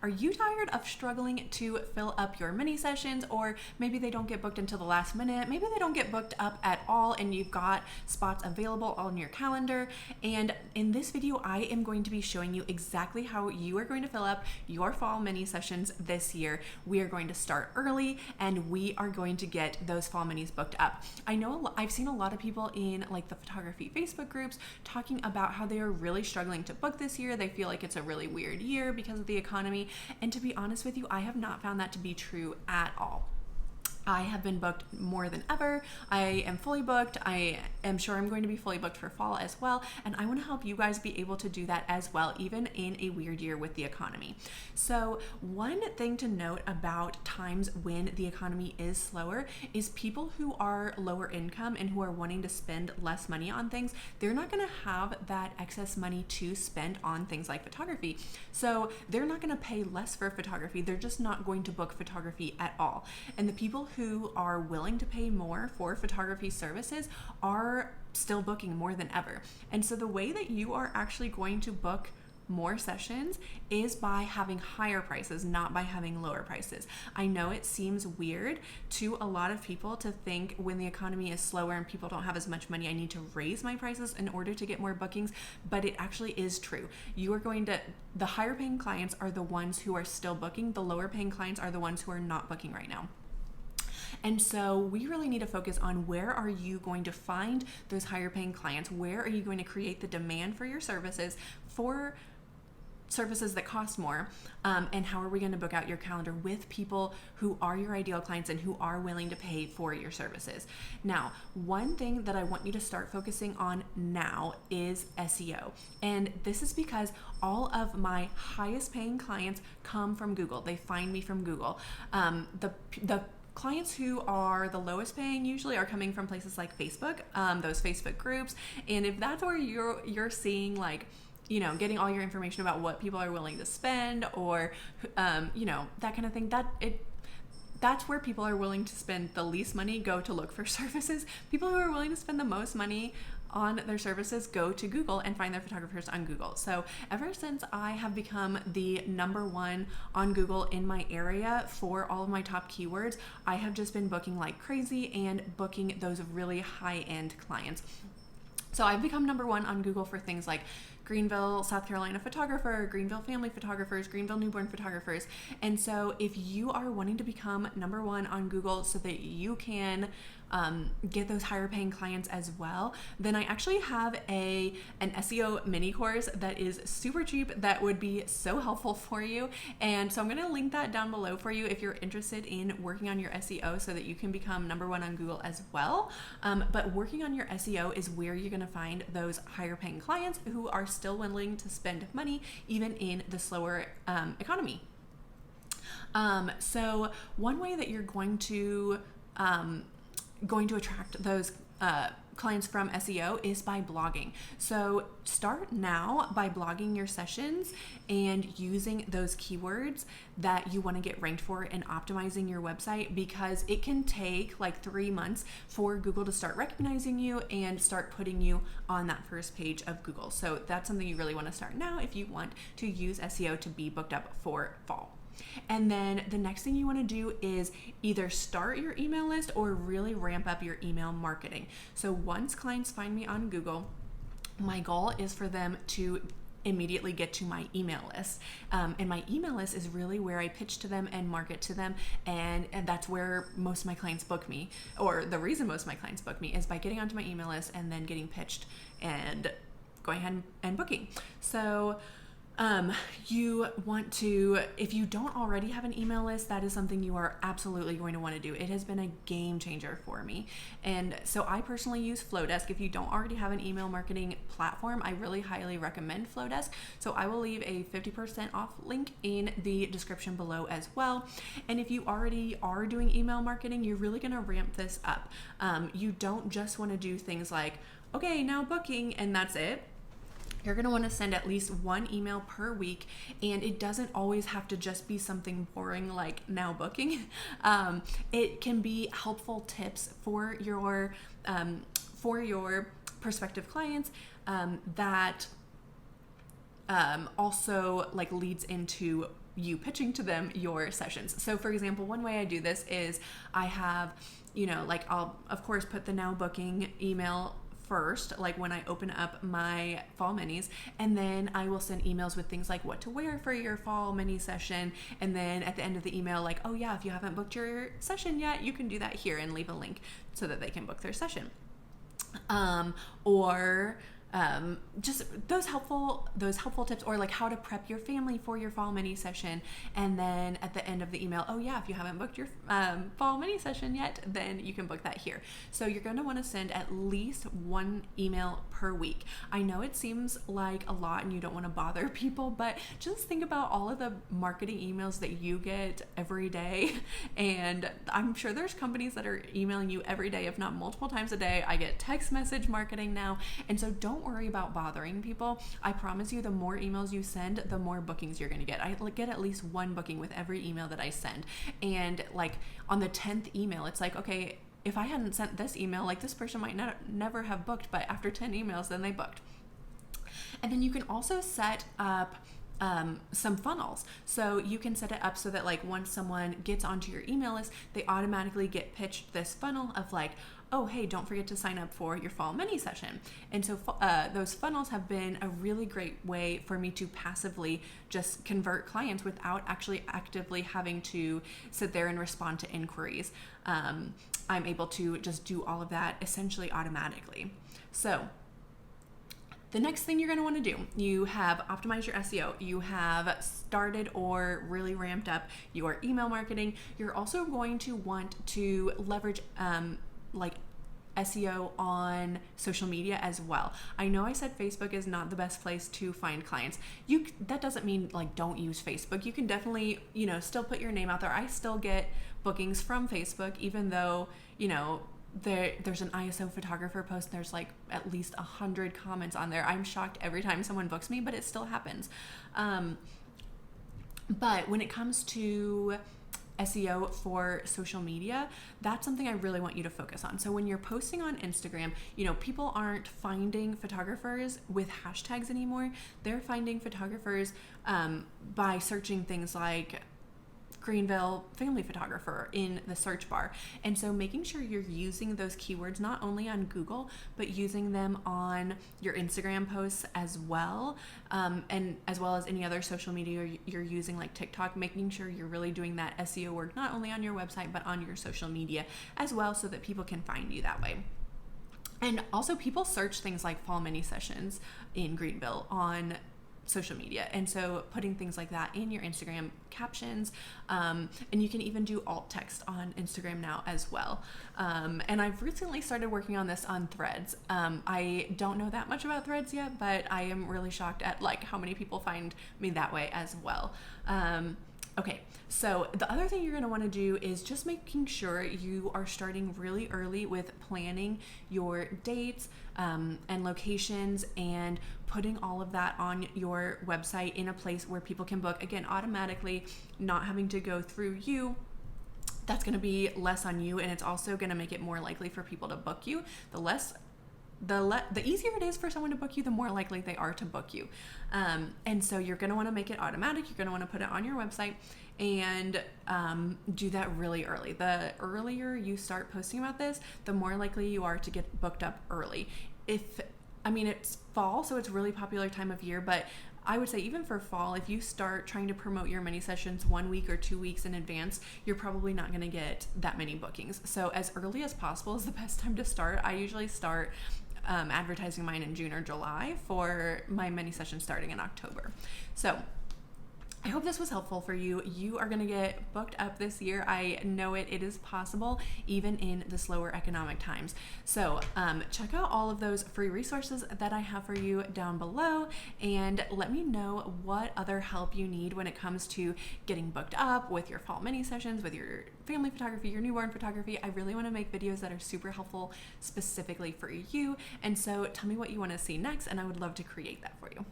Are you tired of struggling to fill up your mini sessions, or maybe they don't get booked until the last minute? Maybe they don't get booked up at all and you've got spots available on your calendar. And in this video, I am going to be showing you exactly how you are going to fill up your fall mini sessions this year. We are going to start early and we are going to get those fall minis booked up. I know I've seen a lot of people in like the photography Facebook groups talking about how they are really struggling to book this year. They feel like it's a really weird year because of the economy. And to be honest with you, I have not found that to be true at all. I have been booked more than ever. I am fully booked. I am sure I'm going to be fully booked for fall as well. And I want to help you guys be able to do that as well, even in a weird year with the economy. So one thing to note about times when the economy is slower is people who are lower income and who are wanting to spend less money on things, they're not going to have that excess money to spend on things like photography. So they're not going to pay less for photography. They're just not going to book photography at all. And the people who are willing to pay more for photography services are still booking more than ever. And so the way that you are actually going to book more sessions is by having higher prices, not by having lower prices. I know it seems weird to a lot of people to think when the economy is slower and people don't have as much money, I need to raise my prices in order to get more bookings, but it actually is true. The higher paying clients are the ones who are still booking. The lower paying clients are the ones who are not booking right now. And so we really need to focus on where are you going to find those higher paying clients? Where are you going to create the demand for your services, for services that cost more? And how are we going to book out your calendar with people who are your ideal clients and who are willing to pay for your services? Now, one thing that I want you to start focusing on now is SEO. And this is because all of my highest paying clients come from Google. They find me from Google. The clients who are the lowest paying usually are coming from places like Facebook, those Facebook groups. And if that's where you're seeing like, getting all your information about what people are willing to spend or, that kind of thing, that's where people are willing to spend the least money, go to look for services. People who are willing to spend the most money on their services go to Google and find their photographers on Google. So ever since I have become the #1 on Google in my area for all of my top keywords, I have just been booking like crazy and booking those really high-end clients. So I've become #1 on Google for things like Greenville, South Carolina photographer, Greenville family photographers, Greenville newborn photographers. And so if you are wanting to become #1 on Google so that you can get those higher paying clients as well, then I actually have an SEO mini course that is super cheap that would be so helpful for you. And so I'm going to link that down below for you if you're interested in working on your SEO so that you can become #1 on Google as well. But working on your SEO is where you're going to find those higher paying clients who are still willing to spend money even in the slower economy. So one way that you're going to attract those clients from SEO is by blogging. So start now by blogging your sessions and using those keywords that you want to get ranked for and optimizing your website, because it can take like 3 months for Google to start recognizing you and start putting you on that first page of Google. So that's something you really want to start now if you want to use SEO to be booked up for fall. And then the next thing you want to do is either start your email list or really ramp up your email marketing. So once clients find me on Google, my goal is for them to immediately get to my email list. And my email list is really where I pitch to them and market to them. And that's where most of my clients book me, or the reason most of my clients book me is by getting onto my email list and then getting pitched and going ahead and booking. So you want to, if you don't already have an email list, that is something you are absolutely going to want to do. It has been a game changer for me. And so I personally use Flowdesk. If you don't already have an email marketing platform, I really highly recommend Flowdesk. So I will leave a 50% off link in the description below as well. And if you already are doing email marketing, you're really going to ramp this up. You don't just want to do things like, okay, now booking, and that's it. You're going to want to send at least one email per week, and it doesn't always have to just be something boring like now booking. It can be helpful tips for your prospective clients that also like leads into you pitching to them your sessions. So for example, one way I do this is I have, like I'll of course put the now booking email first, like when I open up my fall minis, and then I will send emails with things like what to wear for your fall mini session. And then at the end of the email, like, oh yeah, if you haven't booked your session yet, you can do that here, and leave a link so that they can book their session. Or just those helpful tips, or like how to prep your family for your fall mini session. And then at the end of the email, oh yeah, if you haven't booked your fall mini session yet, then you can book that here. So you're going to want to send at least one email per week. I know it seems like a lot and you don't want to bother people, but just think about all of the marketing emails that you get every day. And I'm sure there's companies that are emailing you every day, if not multiple times a day. I get text message marketing now. And so don't worry about bothering people. I promise you, the more emails you send, the more bookings you're going to get. I get at least one booking with every email that I send. And like on the 10th email, it's like, okay, if I hadn't sent this email, like this person might never have booked, but after 10 emails, then they booked. And then you can also set up some funnels. So you can set it up so that like once someone gets onto your email list, they automatically get pitched this funnel of like, oh, hey, don't forget to sign up for your fall mini session. And so those funnels have been a really great way for me to passively just convert clients without actually actively having to sit there and respond to inquiries. I'm able to just do all of that essentially automatically. So the next thing you're going to want to do, you have optimized your SEO, you have started or really ramped up your email marketing. You're also going to want to leverage like SEO on social media as well. I know I said Facebook is not the best place to find clients. That doesn't mean like don't use Facebook. You can definitely, still put your name out there. I still get bookings from Facebook, even though, there's an ISO photographer post, there's like at least 100 comments on there. I'm shocked every time someone books me, but it still happens. But when it comes to SEO for social media, that's something I really want you to focus on. So when you're posting on Instagram, people aren't finding photographers with hashtags anymore. They're finding photographers by searching things like Greenville family photographer in the search bar. And so making sure you're using those keywords not only on Google, but using them on your Instagram posts as well, and as well as any other social media you're using like TikTok, making sure you're really doing that SEO work not only on your website, but on your social media as well, so that people can find you that way. And also people search things like fall mini sessions in Greenville on social media. And so putting things like that in your Instagram captions, and you can even do alt text on Instagram now as well. And I've recently started working on this on Threads. I don't know that much about Threads yet, but I am really shocked at like how many people find me that way as well. Okay, so the other thing you're going to want to do is just making sure you are starting really early with planning your dates and locations, and putting all of that on your website in a place where people can book, again, automatically, not having to go through you. That's going to be less on you, and it's also going to make it more likely for people to book you. The easier it is for someone to book you, the more likely they are to book you. And so you're going to want to make it automatic. You're going to want to put it on your website, and do that really early. The earlier you start posting about this, the more likely you are to get booked up early. It's fall, so it's a really popular time of year, but I would say even for fall, if you start trying to promote your mini sessions 1 week or 2 weeks in advance, you're probably not going to get that many bookings. So as early as possible is the best time to start. I usually start advertising mine in June or July for my mini session starting in October. So I hope this was helpful for you. You are going to get booked up this year. I know it is possible even in the slower economic times. So check out all of those free resources that I have for you down below, and let me know what other help you need when it comes to getting booked up with your fall mini sessions, with your family photography, your newborn photography. I really want to make videos that are super helpful specifically for you. And so tell me what you want to see next, and I would love to create that for you.